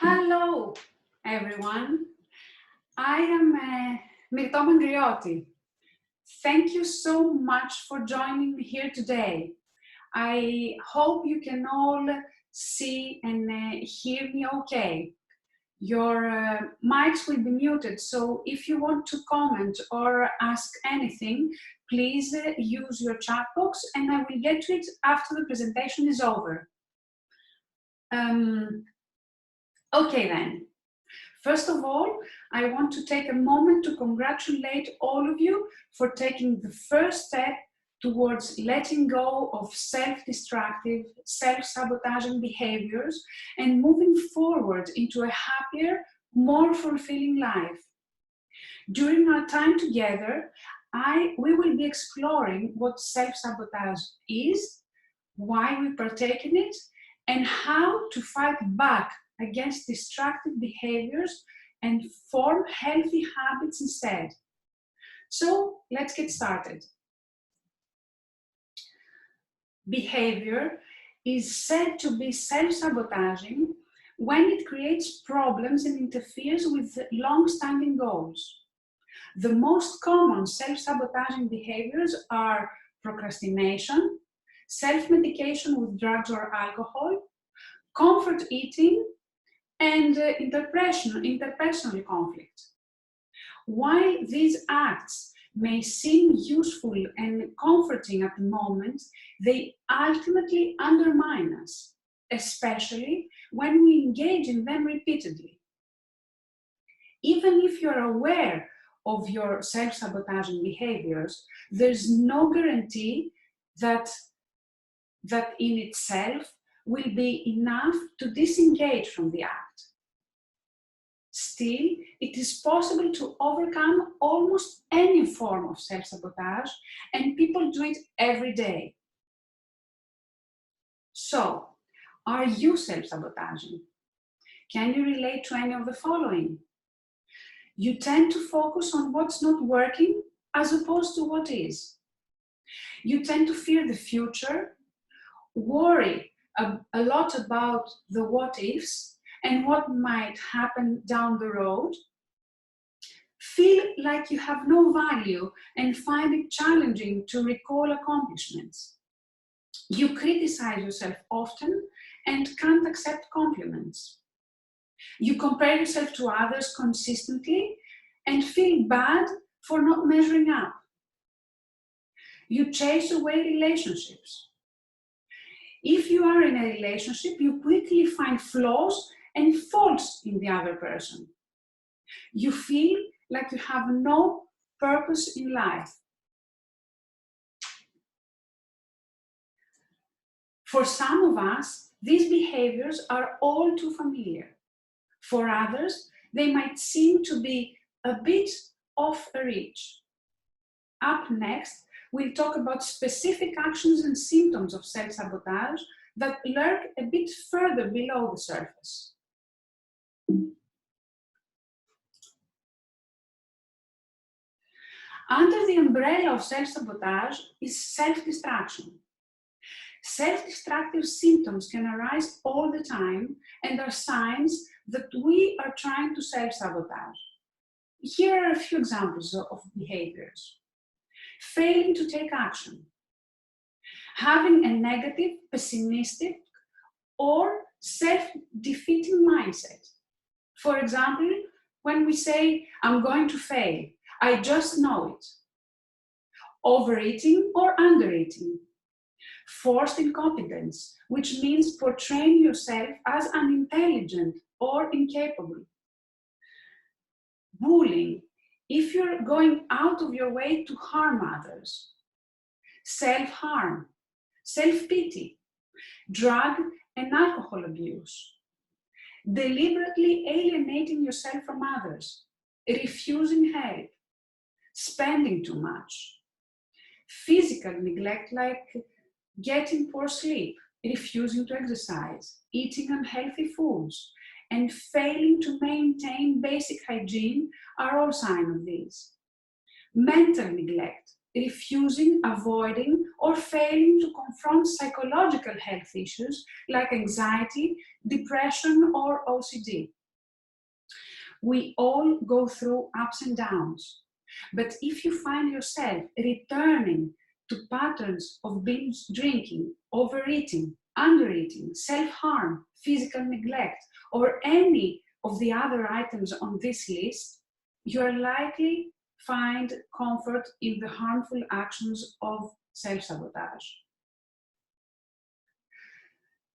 Hello, everyone. I am Mirto Mandriotti. Thank you so much for joining me here today. I hope you can all see and hear me okay. Your mics will be muted, so if you want to comment or ask anything, please use your chat box and I will get to it after the presentation is over. Okay then. First of all, I want to take a moment to congratulate all of you for taking the first step towards letting go of self-destructive, self-sabotaging behaviors and moving forward into a happier, more fulfilling life. During our time together, we will be exploring what self-sabotage is, why we partake in it, and how to fight back against destructive behaviors and form healthy habits instead. So let's get started. Behavior is said to be self-sabotaging when it creates problems and interferes with long-standing goals. The most common self-sabotaging behaviors are procrastination, self-medication with drugs or alcohol, comfort eating, and interpersonal conflict. While these acts may seem useful and comforting at the moment, they ultimately undermine us, especially when we engage in them repeatedly. Even if you're aware of your self-sabotaging behaviors, there's no guarantee that in itself will be enough to disengage from the act. Still, it is possible to overcome almost any form of self-sabotage, and people do it every day. So, are you self-sabotaging? Can you relate to any of the following? You tend to focus on what's not working as opposed to what is. You tend to fear the future, worry a lot about the what ifs and what might happen down the road, feel like you have no value and find it challenging to recall accomplishments. You criticize yourself often and can't accept compliments. You compare yourself to others consistently and feel bad for not measuring up. You chase away relationships. If you are in a relationship, you quickly find flaws and faults in the other person. You feel like you have no purpose in life. For some of us, these behaviors are all too familiar. For others, they might seem to be a bit off reach. Up next, we'll talk about specific actions and symptoms of self-sabotage that lurk a bit further below the surface. Under the umbrella of self-sabotage is self-destruction. Self-destructive symptoms can arise all the time and are signs that we are trying to self-sabotage. Here are a few examples of behaviors. Failing to take action. Having a negative, pessimistic, or self-defeating mindset. For example, when we say, I'm going to fail, I just know it. Overeating or undereating. Forced incompetence, which means portraying yourself as unintelligent or incapable. Bullying, if you're going out of your way to harm others. Self-harm, self-pity, drug and alcohol abuse. Deliberately alienating yourself from others, refusing help, spending too much. Physical neglect like getting poor sleep, refusing to exercise, eating unhealthy foods, and failing to maintain basic hygiene are all signs of these. Mental neglect, refusing, avoiding, or failing to confront psychological health issues like anxiety, depression, or OCD. We all go through ups and downs, but if you find yourself returning to patterns of binge drinking, overeating, undereating, self-harm, physical neglect, or any of the other items on this list, you are likely find comfort in the harmful actions of self-sabotage.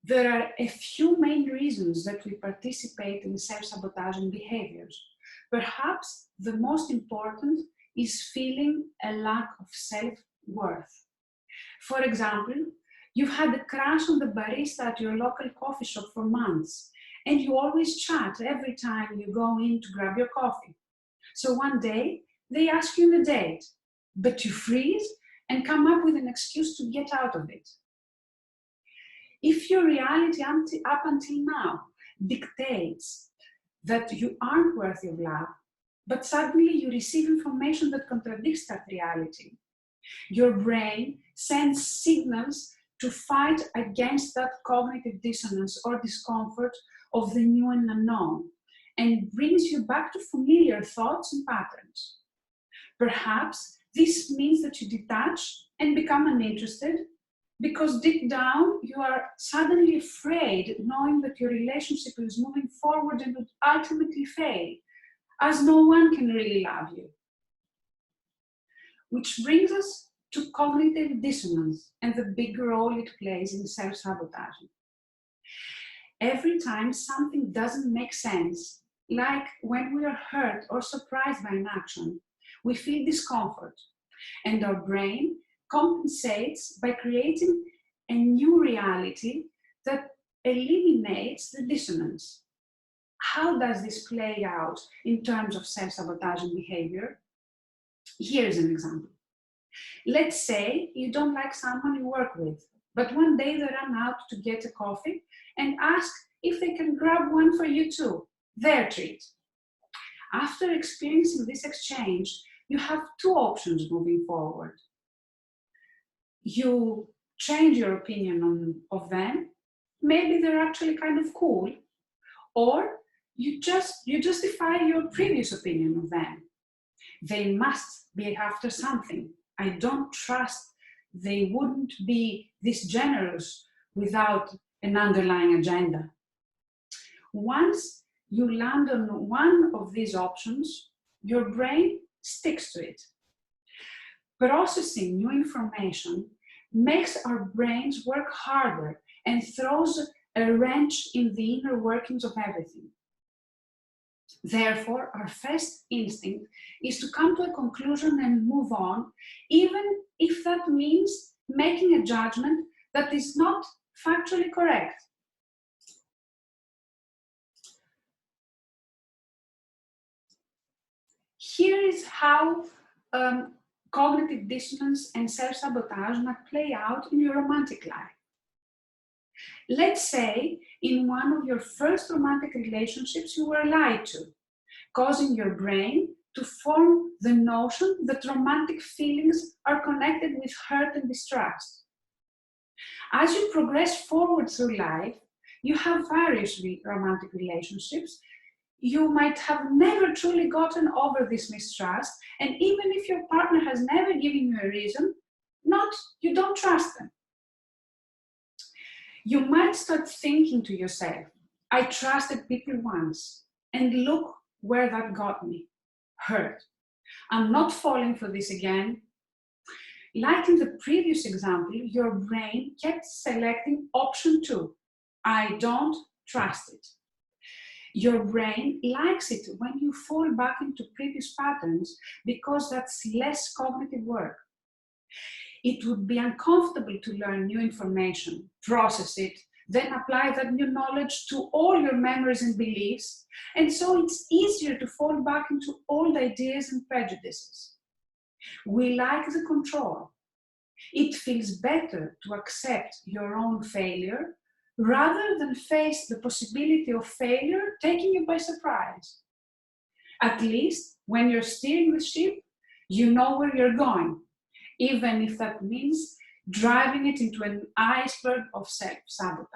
There are a few main reasons that we participate in self-sabotaging behaviors. Perhaps the most important is feeling a lack of self-worth. For example, you've had a crush on the barista at your local coffee shop for months, and you always chat every time you go in to grab your coffee. So one day, they ask you on a date, but you freeze and come up with an excuse to get out of it. If your reality up until now dictates that you aren't worthy of love, but suddenly you receive information that contradicts that reality, your brain sends signals to fight against that cognitive dissonance or discomfort of the new and unknown, and brings you back to familiar thoughts and patterns. Perhaps this means that you detach and become uninterested, because deep down you are suddenly afraid, knowing that your relationship is moving forward and would ultimately fail, as no one can really love you. Which brings us to cognitive dissonance and the big role it plays in self-sabotaging. Every time something doesn't make sense, like when we are hurt or surprised by an action, we feel discomfort, and our brain compensates by creating a new reality that eliminates the dissonance. How does this play out in terms of self-sabotaging behavior? Here's an example. Let's say you don't like someone you work with, but one day they run out to get a coffee and ask if they can grab one for you too, their treat. After experiencing this exchange, you have two options moving forward. You change your opinion of them, maybe they're actually kind of cool, or you justify your previous opinion of them. They must be after something. I don't trust they wouldn't be this generous without an underlying agenda. Once you land on one of these options, your brain sticks to it. Processing new information makes our brains work harder and throws a wrench in the inner workings of everything. Therefore, our first instinct is to come to a conclusion and move on, even if that means making a judgment that is not factually correct. Here is how cognitive dissonance and self-sabotage might play out in your romantic life. Let's say in one of your first romantic relationships you were lied to, causing your brain to form the notion that romantic feelings are connected with hurt and distrust. As you progress forward through life, you have various romantic relationships. You might have never truly gotten over this mistrust, and even if your partner has never given you a reason, you don't trust them. You might start thinking to yourself, I trusted people once, and look where that got me, hurt. I'm not falling for this again. Like in the previous example, your brain kept selecting option 2, I don't trust it. Your brain likes it when you fall back into previous patterns because that's less cognitive work. It would be uncomfortable to learn new information, process it, then apply that new knowledge to all your memories and beliefs, and so it's easier to fall back into old ideas and prejudices. We like the control. It feels better to accept your own failure rather than face the possibility of failure taking you by surprise. At least when you're steering the ship, you know where you're going, even if that means driving it into an iceberg of self-sabotage.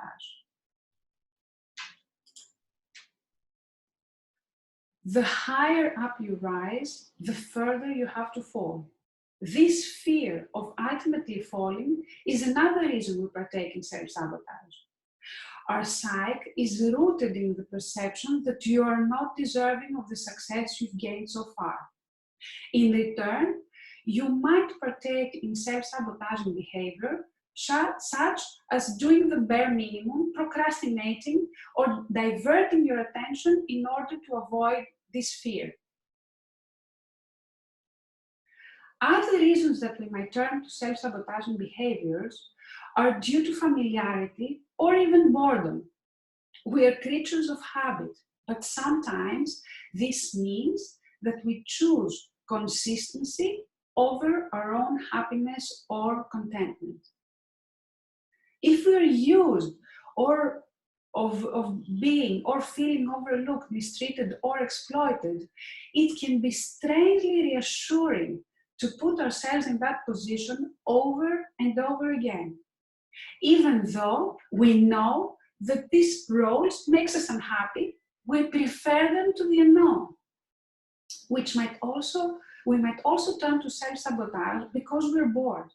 The higher up you rise, the further you have to fall. This fear of ultimately falling is another reason we partake in self-sabotage. Our psyche is rooted in the perception that you are not deserving of the success you've gained so far. In return, you might partake in self-sabotaging behavior, such as doing the bare minimum, procrastinating, or diverting your attention in order to avoid this fear. Other reasons that we might turn to self-sabotaging behaviors are due to familiarity or even boredom. We are creatures of habit, but sometimes this means that we choose consistency over our own happiness or contentment. If we are used of being or feeling overlooked, mistreated, or exploited, it can be strangely reassuring to put ourselves in that position over and over again, even though we know that these roles makes us unhappy. We prefer them to the unknown, we might also turn to self-sabotage because we're bored.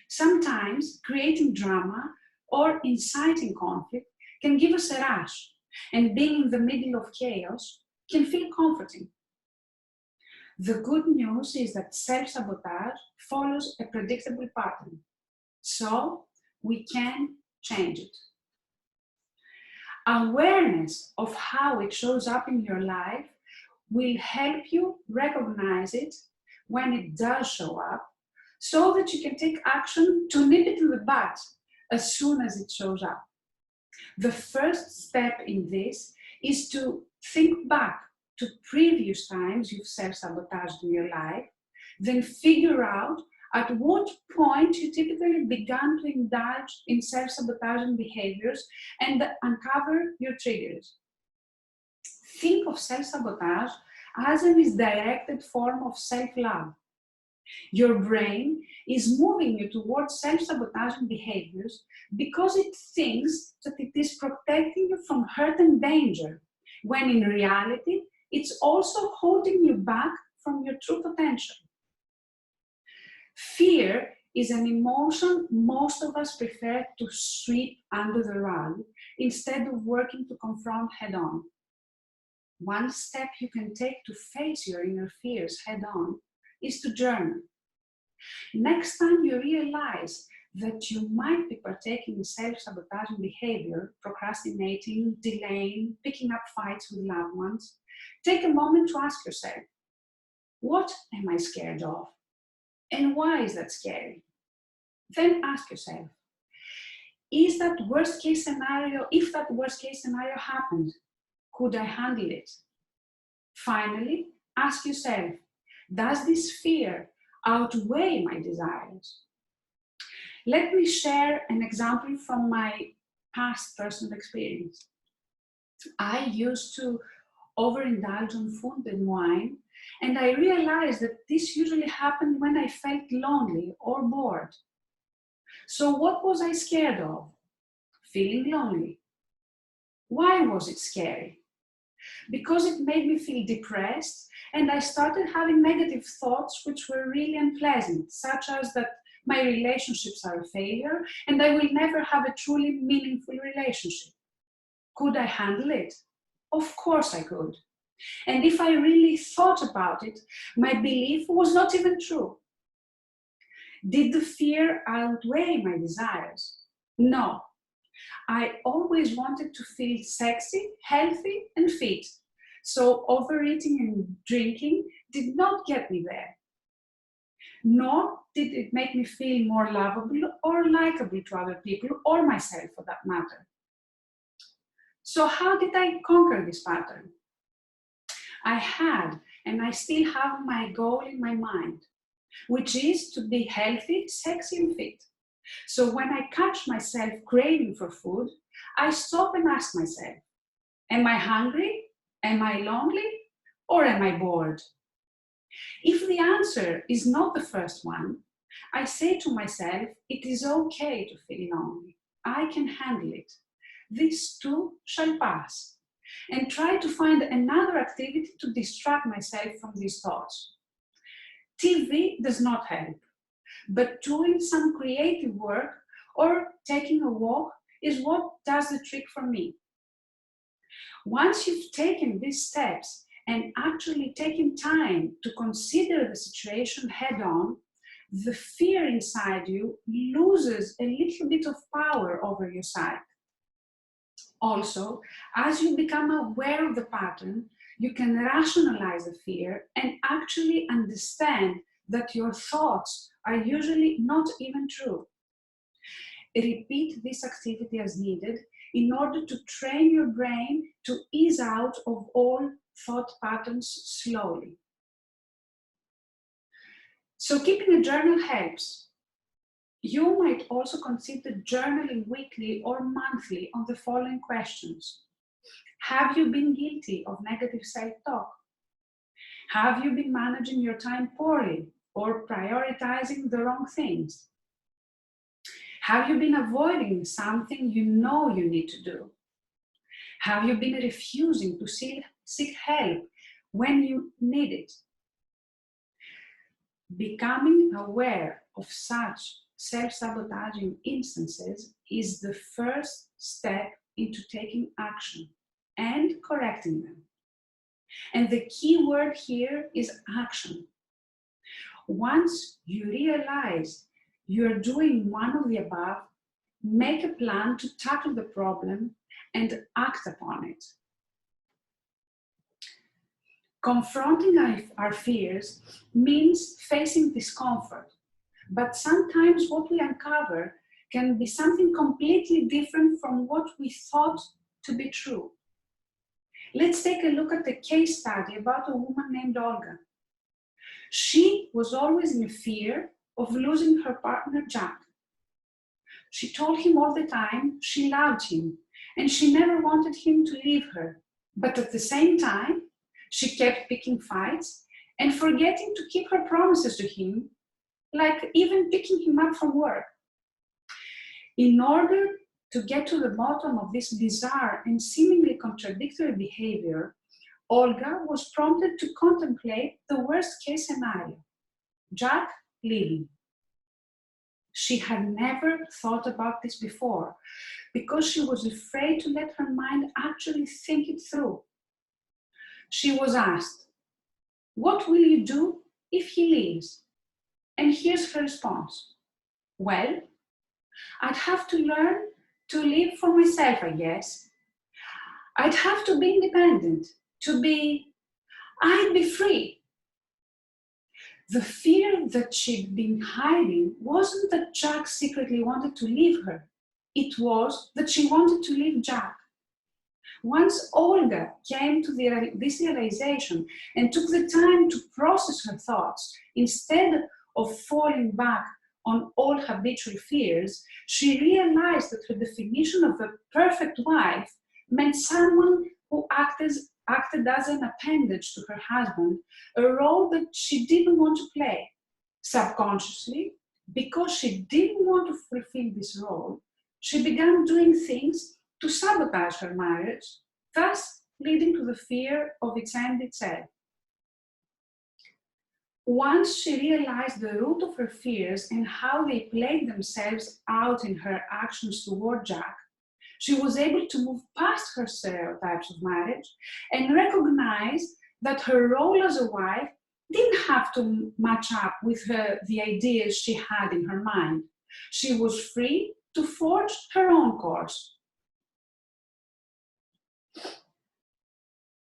Sometimes creating drama or inciting conflict can give us a rush, and being in the middle of chaos can feel comforting. The good news is that self-sabotage follows a predictable pattern, so we can change it. Awareness of how it shows up in your life will help you recognize it when it does show up, so that you can take action to nip it in the bud as soon as it shows up. The first step in this is to think back to previous times you've self-sabotaged in your life, then figure out at what point you typically began to indulge in self-sabotaging behaviors and uncover your triggers. Think of self-sabotage as a misdirected form of self-love. Your brain is moving you towards self-sabotaging behaviors because it thinks that it is protecting you from hurt and danger, when in reality, it's also holding you back from your true potential. Fear is an emotion most of us prefer to sweep under the rug instead of working to confront head-on. One step you can take to face your inner fears head-on is to journal. Next time you realize that you might be partaking in self-sabotaging behavior, procrastinating, delaying, picking up fights with loved ones, take a moment to ask yourself, what am I scared of? And why is that scary? Then ask yourself, if that worst case scenario happened, could I handle it? Finally, ask yourself, does this fear outweigh my desires? Let me share an example from my past personal experience. I used to overindulge on food and wine, and I realized that this usually happened when I felt lonely or bored. So what was I scared of? Feeling lonely. Why was it scary? Because it made me feel depressed, and I started having negative thoughts which were really unpleasant, such as that my relationships are a failure and I will never have a truly meaningful relationship. Could I handle it? Of course I could. And if I really thought about it, my belief was not even true. Did the fear outweigh my desires? No. I always wanted to feel sexy, healthy, and fit. So overeating and drinking did not get me there. Nor did it make me feel more lovable or likable to other people, or myself for that matter. So how did I conquer this pattern? I had, and I still have, my goal in my mind, which is to be healthy, sexy, and fit. So when I catch myself craving for food, I stop and ask myself, am I hungry? Am I lonely? Or am I bored? If the answer is not the first one, I say to myself, it is okay to feel lonely. I can handle it. This too shall pass. And try to find another activity to distract myself from these thoughts. TV does not help, but doing some creative work or taking a walk is what does the trick for me. Once you've taken these steps and actually taken time to consider the situation head on, the fear inside you loses a little bit of power over your side. Also, as you become aware of the pattern, you can rationalize the fear and actually understand that your thoughts are usually not even true. Repeat this activity as needed in order to train your brain to ease out of all thought patterns slowly. So keeping a journal helps. You might also consider journaling weekly or monthly on the following questions. Have you been guilty of negative self-talk? Have you been managing your time poorly or prioritizing the wrong things? Have you been avoiding something you know you need to do? Have you been refusing to seek help when you need it? Becoming aware of such self-sabotaging instances is the first step into taking action and correcting them. And the key word here is action. Once you realize you're doing one of the above, make a plan to tackle the problem and act upon it. Confronting our fears means facing discomfort, but sometimes what we uncover can be something completely different from what we thought to be true. Let's take a look at a case study about a woman named Olga. She was always in fear of losing her partner, Jack. She told him all the time she loved him and she never wanted him to leave her. But at the same time, she kept picking fights and forgetting to keep her promises to him, like even picking him up from work. In order to get to the bottom of this bizarre and seemingly contradictory behavior, Olga was prompted to contemplate the worst-case scenario, Jack leaving. She had never thought about this before because she was afraid to let her mind actually think it through. She was asked, "What will you do if he leaves?" And here's her response. "Well, I'd have to learn to live for myself, I guess. I'd have to be independent, I'd be free." The fear that she'd been hiding wasn't that Jack secretly wanted to leave her. It was that she wanted to leave Jack. Once Olga came to this realization and took the time to process her thoughts, instead of falling back on old habitual fears, she realized that her definition of a perfect wife meant someone who acted as an appendage to her husband, a role that she didn't want to play. Subconsciously, because she didn't want to fulfill this role, she began doing things to sabotage her marriage, thus leading to the fear of its end itself. Once she realized the root of her fears and how they played themselves out in her actions toward Jack, she was able to move past her stereotypes of marriage and recognize that her role as a wife didn't have to match up with the ideas she had in her mind. She was free to forge her own course.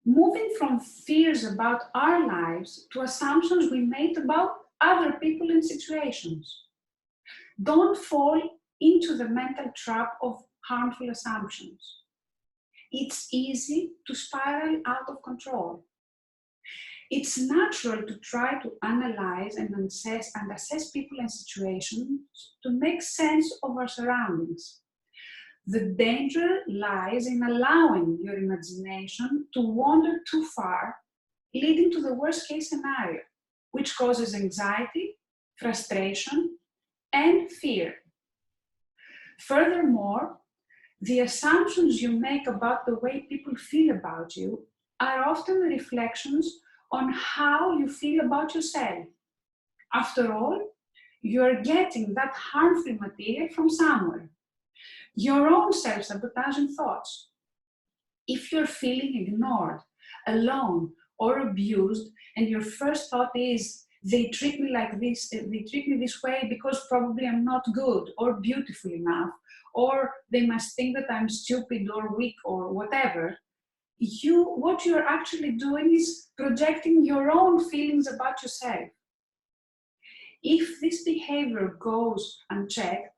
Moving from fears about our lives to assumptions we made about other people and situations. Don't fall into the mental trap of harmful assumptions. It's easy to spiral out of control. It's natural to try to analyze and assess people and situations to make sense of our surroundings. The danger lies in allowing your imagination to wander too far, leading to the worst-case scenario, which causes anxiety, frustration, and fear. Furthermore, the assumptions you make about the way people feel about you are often reflections on how you feel about yourself. After all, you're getting that harmful material from somewhere, your own self-sabotaging thoughts. If you're feeling ignored, alone, or abused, and your first thought is, they treat me like this, they treat me this way because probably I'm not good or beautiful enough, or they must think that I'm stupid or weak or whatever, what you're actually doing is projecting your own feelings about yourself. If this behavior goes unchecked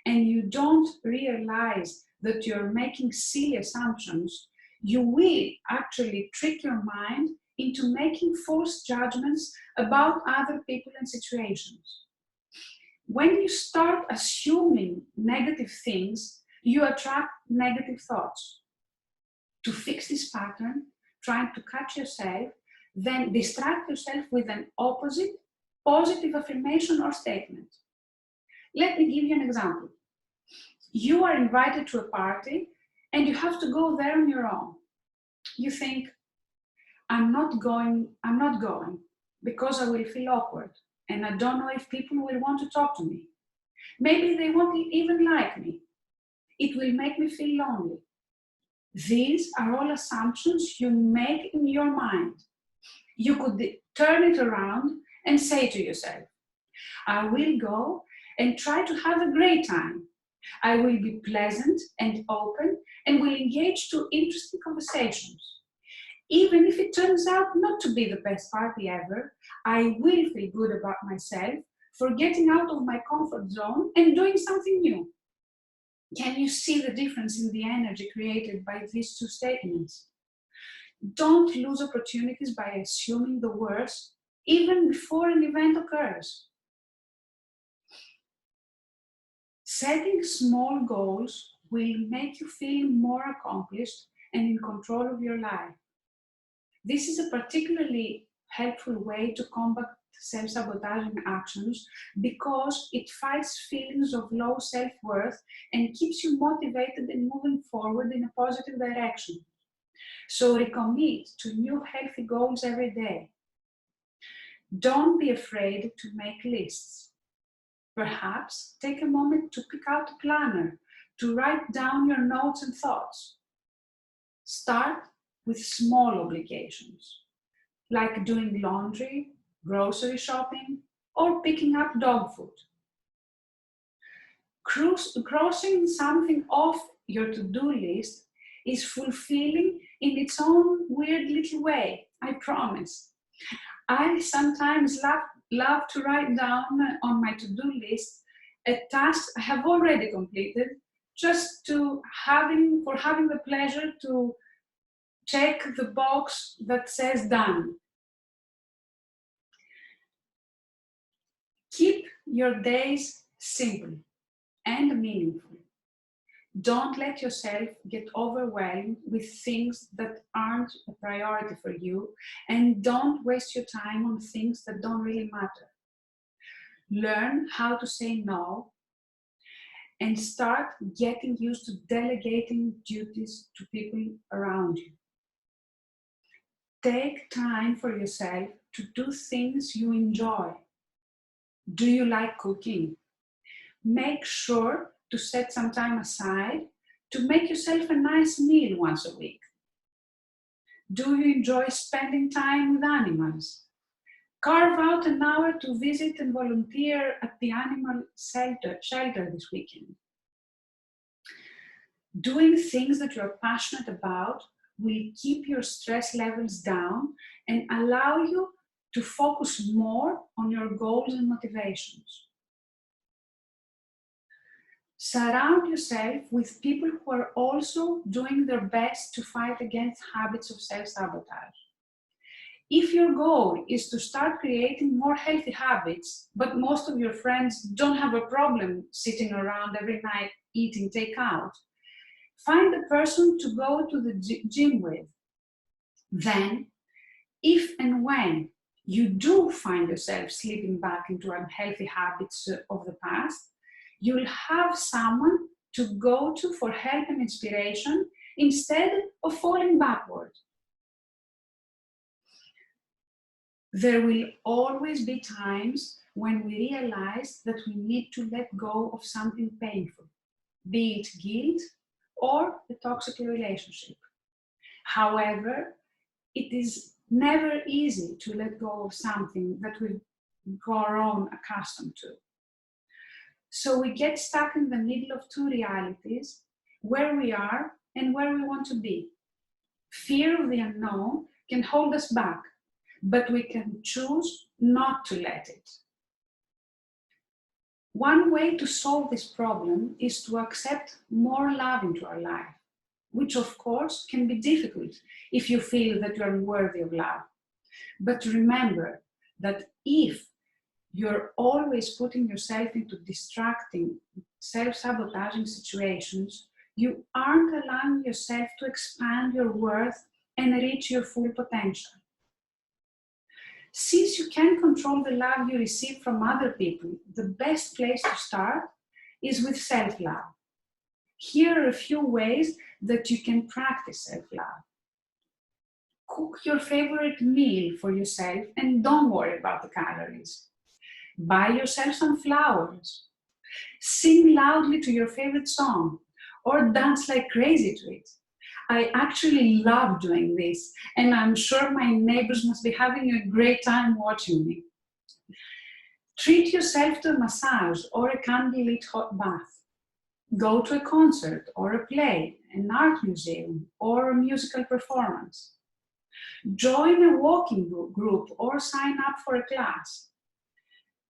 and you don't realize that you're making silly assumptions, you will actually trick your mind into making false judgments about other people and situations. When you start assuming negative things, you attract negative thoughts. To fix this pattern, trying to catch yourself, then distract yourself with an opposite, positive affirmation or statement. Let me give you an example. You are invited to a party and you have to go there on your own. You think, I'm not going because I will feel awkward and I don't know if people will want to talk to me. Maybe they won't even like me. It will make me feel lonely. These are all assumptions you make in your mind. You could turn it around and say to yourself, I will go and try to have a great time. I will be pleasant and open and will engage to interesting conversations. Even if it turns out not to be the best party ever, I will feel good about myself for getting out of my comfort zone and doing something new. Can you see the difference in the energy created by these two statements? Don't lose opportunities by assuming the worst even before an event occurs. Setting small goals will make you feel more accomplished and in control of your life. This is a particularly helpful way to combat self-sabotaging actions because it fights feelings of low self-worth and keeps you motivated and moving forward in a positive direction. So recommit to new healthy goals every day. Don't be afraid to make lists. Perhaps take a moment to pick out a planner to write down your notes and thoughts. Start with small obligations, like doing laundry, grocery shopping, or picking up dog food. Crossing something off your to-do list is fulfilling in its own weird little way, I promise. I sometimes love to write down on my to-do list a task I have already completed, just for having the pleasure to check the box that says done. Keep your days simple and meaningful. Don't let yourself get overwhelmed with things that aren't a priority for you, and don't waste your time on things that don't really matter. Learn how to say no and start getting used to delegating duties to people around you. Take time for yourself to do things you enjoy. Do you like cooking? Make sure to set some time aside to make yourself a nice meal once a week. Do you enjoy spending time with animals? Carve out an hour to visit and volunteer at the animal shelter this weekend. Doing things that you're passionate about will keep your stress levels down and allow you to focus more on your goals and motivations. Surround yourself with people who are also doing their best to fight against habits of self-sabotage. If your goal is to start creating more healthy habits, but most of your friends don't have a problem sitting around every night eating takeout, find a person to go to the gym with. Then, if and when you do find yourself slipping back into unhealthy habits of the past, you'll have someone to go to for help and inspiration instead of falling backward. There will always be times when we realize that we need to let go of something painful, be it guilt or a toxic relationship. However, it is never easy to let go of something that we've grown accustomed to. So we get stuck in the middle of two realities, where we are and where we want to be. Fear of the unknown can hold us back, but we can choose not to let it. One way to solve this problem is to accept more love into our life, which of course can be difficult if you feel that you are unworthy of love. But remember that if you're always putting yourself into distracting, self-sabotaging situations, you aren't allowing yourself to expand your worth and reach your full potential. Since you can control the love you receive from other people, the best place to start is with self-love. Here are a few ways that you can practice self-love. Cook your favorite meal for yourself and don't worry about the calories. Buy yourself some flowers. Sing loudly to your favorite song or dance like crazy to it. I actually love doing this, and I'm sure my neighbors must be having a great time watching me. Treat yourself to a massage or a candlelit hot bath. Go to a concert or a play, an art museum, or a musical performance. Join a walking group or sign up for a class.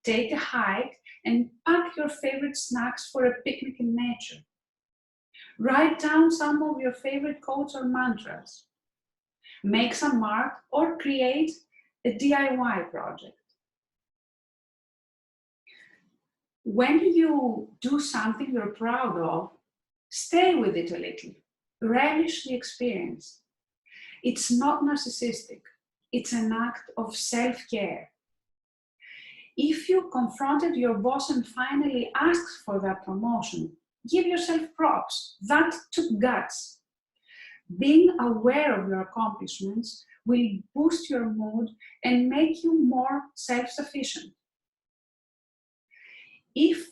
Take a hike and pack your favorite snacks for a picnic in nature. Write down some of your favorite quotes or mantras. Make some art or create a DIY project. When you do something you're proud of, stay with it a little. Relish the experience. It's not narcissistic. It's an act of self-care. If you confronted your boss and finally asked for that promotion, give yourself props. That took guts. Being aware of your accomplishments will boost your mood and make you more self-sufficient. If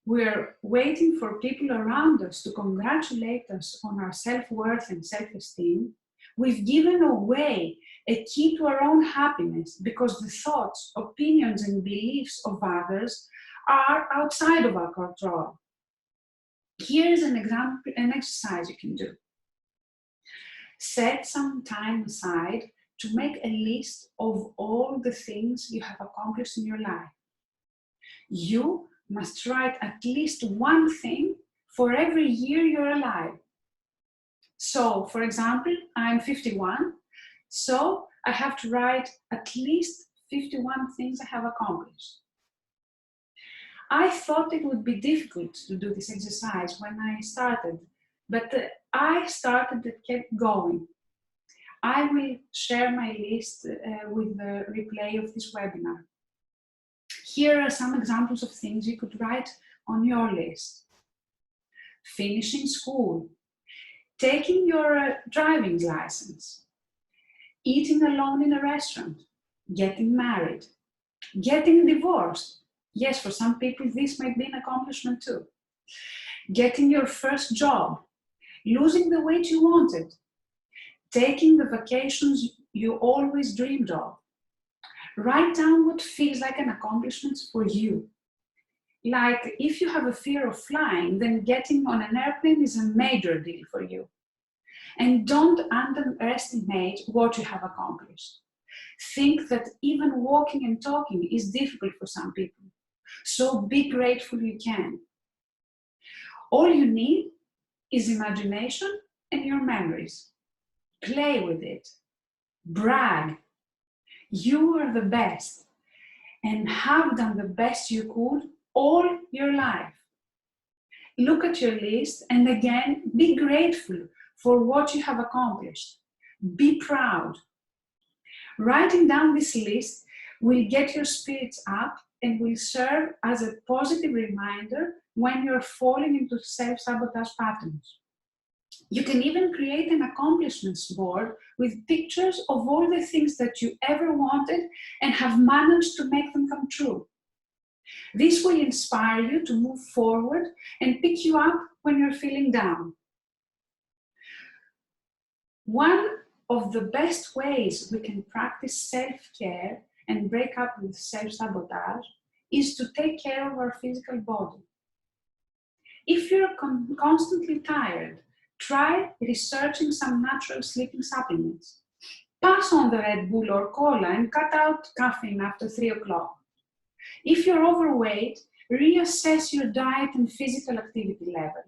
we're waiting for people around us to congratulate us on our self-worth and self-esteem, we've given away a key to our own happiness because the thoughts, opinions, and beliefs of others are outside of our control. Here's an example, an exercise you can do. Set some time aside to make a list of all the things you have accomplished in your life. You must write at least one thing for every year you're alive. So, for example, I'm 51, so I have to write at least 51 things I have accomplished. I thought it would be difficult to do this exercise when I started, but I started and kept going. I will share my list with the replay of this webinar. Here are some examples of things you could write on your list. Finishing school, taking your driving license, eating alone in a restaurant, getting married, getting divorced. Yes, for some people this might be an accomplishment too. Getting your first job, losing the weight you wanted, taking the vacations you always dreamed of. Write down what feels like an accomplishment for you. Like if you have a fear of flying, then getting on an airplane is a major deal for you. And don't underestimate what you have accomplished. Think that even walking and talking is difficult for some people. So be grateful you can. All you need is imagination and your memories. Play with it. Brag. You are the best and have done the best you could all your life. Look at your list and again, be grateful for what you have accomplished. Be proud. Writing down this list will get your spirits up and will serve as a positive reminder when you're falling into self-sabotage patterns. You can even create an accomplishments board with pictures of all the things that you ever wanted and have managed to make them come true. This will inspire you to move forward and pick you up when you're feeling down. One of the best ways we can practice self-care and break up with self-sabotage is to take care of our physical body. If you're constantly tired, try researching some natural sleeping supplements. Pass on the Red Bull or cola and cut out caffeine after 3 o'clock. If you're overweight, reassess your diet and physical activity level.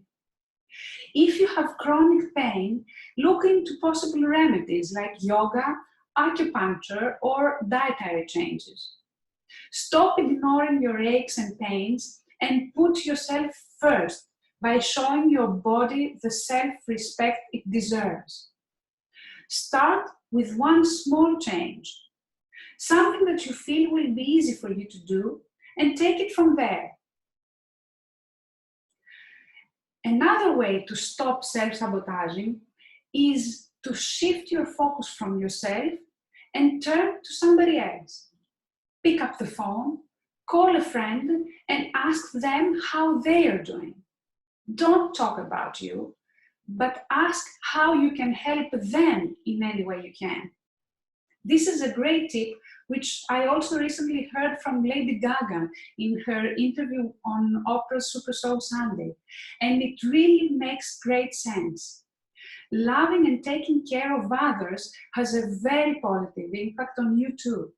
If you have chronic pain, look into possible remedies like yoga, acupuncture, or dietary changes. Stop ignoring your aches and pains and put yourself first by showing your body the self-respect it deserves. Start with one small change, something that you feel will be easy for you to do, and take it from there. Another way to stop self-sabotaging is to shift your focus from yourself and turn to somebody else. Pick up the phone, call a friend, and ask them how they are doing. Don't talk about you, but ask how you can help them in any way you can. This is a great tip, which I also recently heard from Lady Gaga in her interview on Oprah's Super Soul Sunday, and it really makes great sense. Loving and taking care of others has a very positive impact on you too.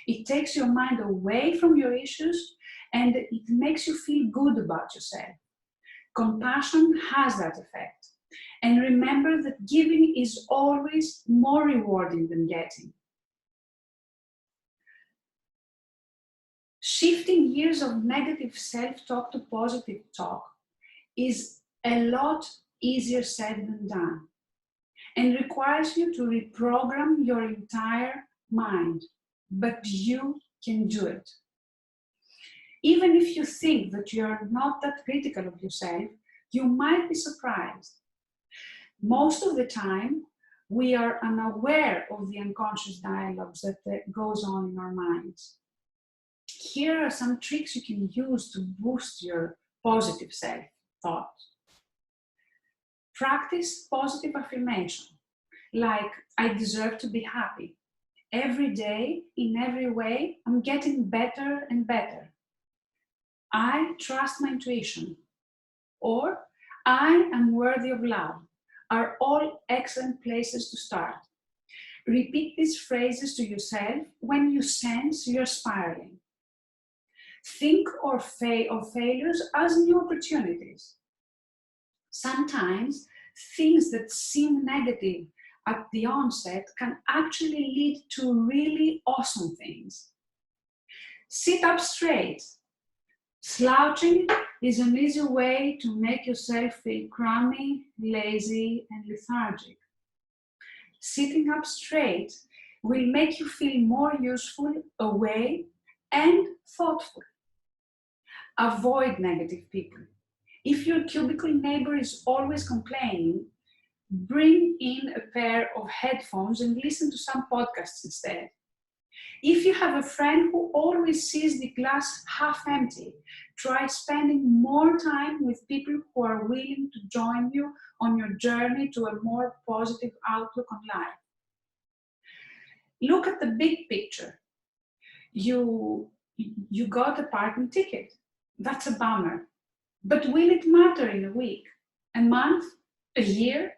It takes your mind away from your issues and it makes you feel good about yourself. Compassion has that effect. And remember that giving is always more rewarding than getting. Shifting years of negative self-talk to positive talk is a lot easier said than done and requires you to reprogram your entire mind, but you can do it. Even if you think that you are not that critical of yourself, you might be surprised. Most of the time, we are unaware of the unconscious dialogues that goes on in our minds. Here are some tricks you can use to boost your positive self-thought. Practice positive affirmation, like I deserve to be happy. Every day, in every way, I'm getting better and better. I trust my intuition. Or I am worthy of love are all excellent places to start. Repeat these phrases to yourself when you sense you're spiraling. Think of failures as new opportunities. Sometimes things that seem negative at the onset can actually lead to really awesome things. Sit up straight. Slouching is an easy way to make yourself feel crummy, lazy, and lethargic. Sitting up straight will make you feel more useful, awake, and thoughtful. Avoid negative people. If your cubicle neighbor is always complaining, bring in a pair of headphones and listen to some podcasts instead. If you have a friend who always sees the glass half empty, try spending more time with people who are willing to join you on your journey to a more positive outlook on life. Look at the big picture. You got a parking ticket. That's a bummer. But will it matter in a week, a month, a year?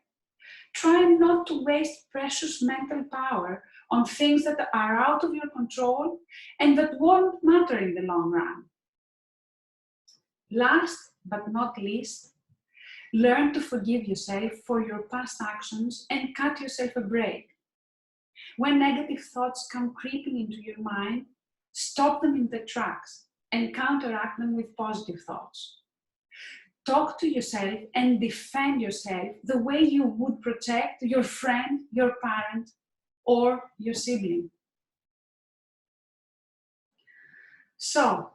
Try not to waste precious mental power on things that are out of your control and that won't matter in the long run. Last but not least, learn to forgive yourself for your past actions and cut yourself a break. When negative thoughts come creeping into your mind, stop them in their tracks and counteract them with positive thoughts. Talk to yourself and defend yourself the way you would protect your friend, your parent, or your sibling. So,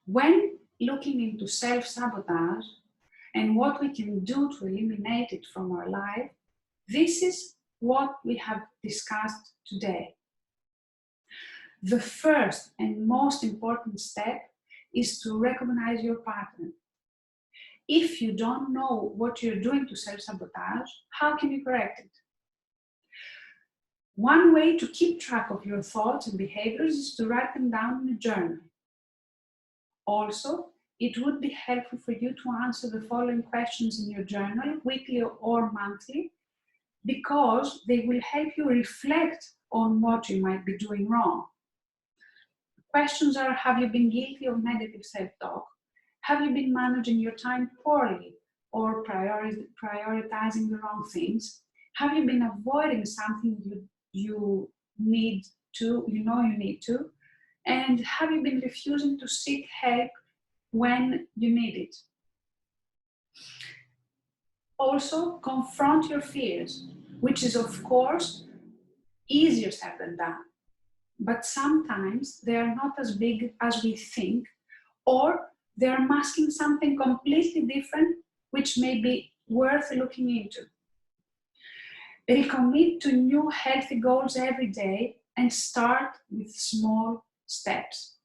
when looking into self-sabotage and what we can do to eliminate it from our life, this is what we have discussed today. The first and most important step is to recognize your pattern. If you don't know what you're doing to self-sabotage, how can you correct it? One way to keep track of your thoughts and behaviors is to write them down in a journal. Also, it would be helpful for you to answer the following questions in your journal, weekly or monthly, because they will help you reflect on what you might be doing wrong. Questions are: have you been guilty of negative self-talk? Have you been managing your time poorly or prioritizing the wrong things? Have you been avoiding something you need to, you need to? And have you been refusing to seek help when you need it? Also, confront your fears, which is, of course, easier said than done. But sometimes they are not as big as we think, or they are masking something completely different, which may be worth looking into. Recommit to new healthy goals every day and start with small steps.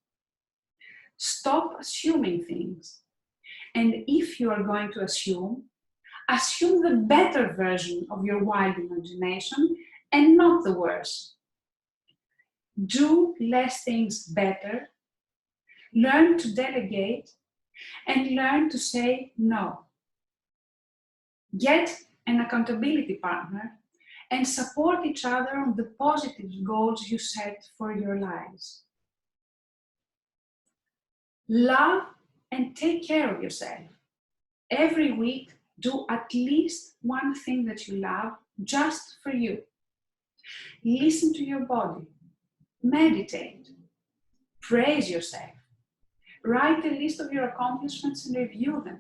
Stop assuming things. And if you are going to assume the better version of your wild imagination and not the worse. Do less things better, learn to delegate, and learn to say no. Get an accountability partner and support each other on the positive goals you set for your lives. Love and take care of yourself. Every week, do at least one thing that you love just for you. Listen to your body. Meditate. Praise yourself. Write a list of your accomplishments and review them.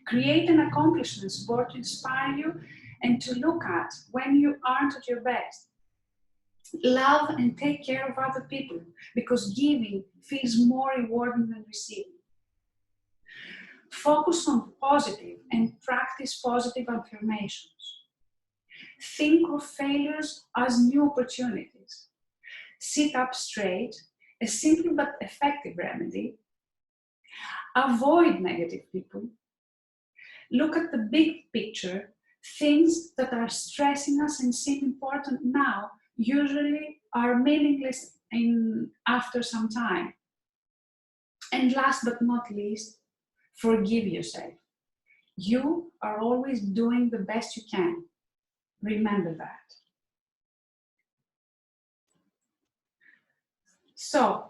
Create an accomplishments board to inspire you and to look at when you aren't at your best. Love and take care of other people, because giving feels more rewarding than receiving. Focus on positive and practice positive affirmations. Think of failures as new opportunities. Sit up straight, a simple but effective remedy. Avoid negative people. Look at the big picture. Things that are stressing us and seem important now usually are meaningless after some time. And last but not least, forgive yourself. You are always doing the best you can. Remember that. So,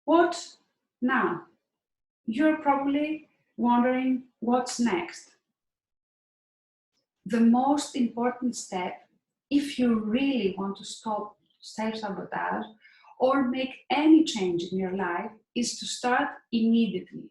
what now? You're probably wondering what's next. The most important step, if you really want to stop self-sabotage or make any change in your life, is to start immediately.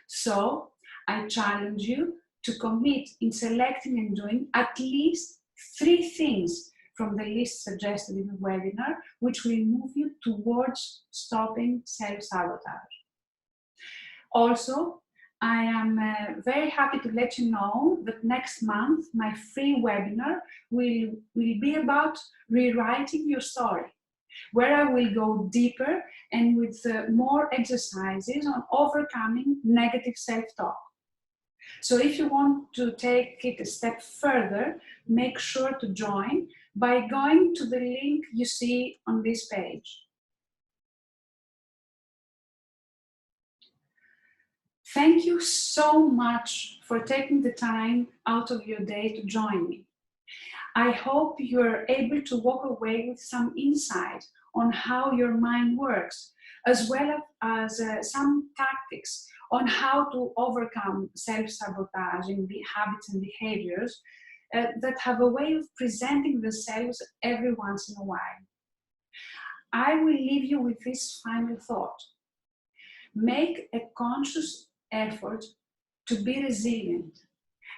So, I challenge you to commit in selecting and doing at least 3 things from the list suggested in the webinar, which will move you towards stopping self-sabotage. Also, I am very happy to let you know that next month my free webinar will be about rewriting your story, where I will go deeper and with more exercises on overcoming negative self-talk. So if you want to take it a step further, make sure to join by going to the link you see on this page. Thank you so much for taking the time out of your day to join me. I hope you're able to walk away with some insight on how your mind works, as well as some tactics on how to overcome self-sabotaging habits and behaviors that have a way of presenting themselves every once in a while. I will leave you with this final thought. Make a conscious effort to be resilient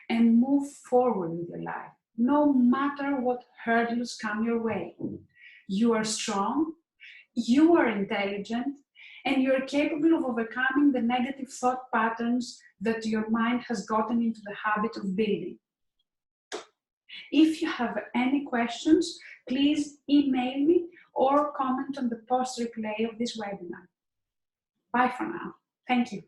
and move forward with your life, no matter what hurdles come your way. You are strong, you are intelligent, and you are capable of overcoming the negative thought patterns that your mind has gotten into the habit of building. If you have any questions, please email me or comment on the post replay of this webinar. Bye for now. Thank you.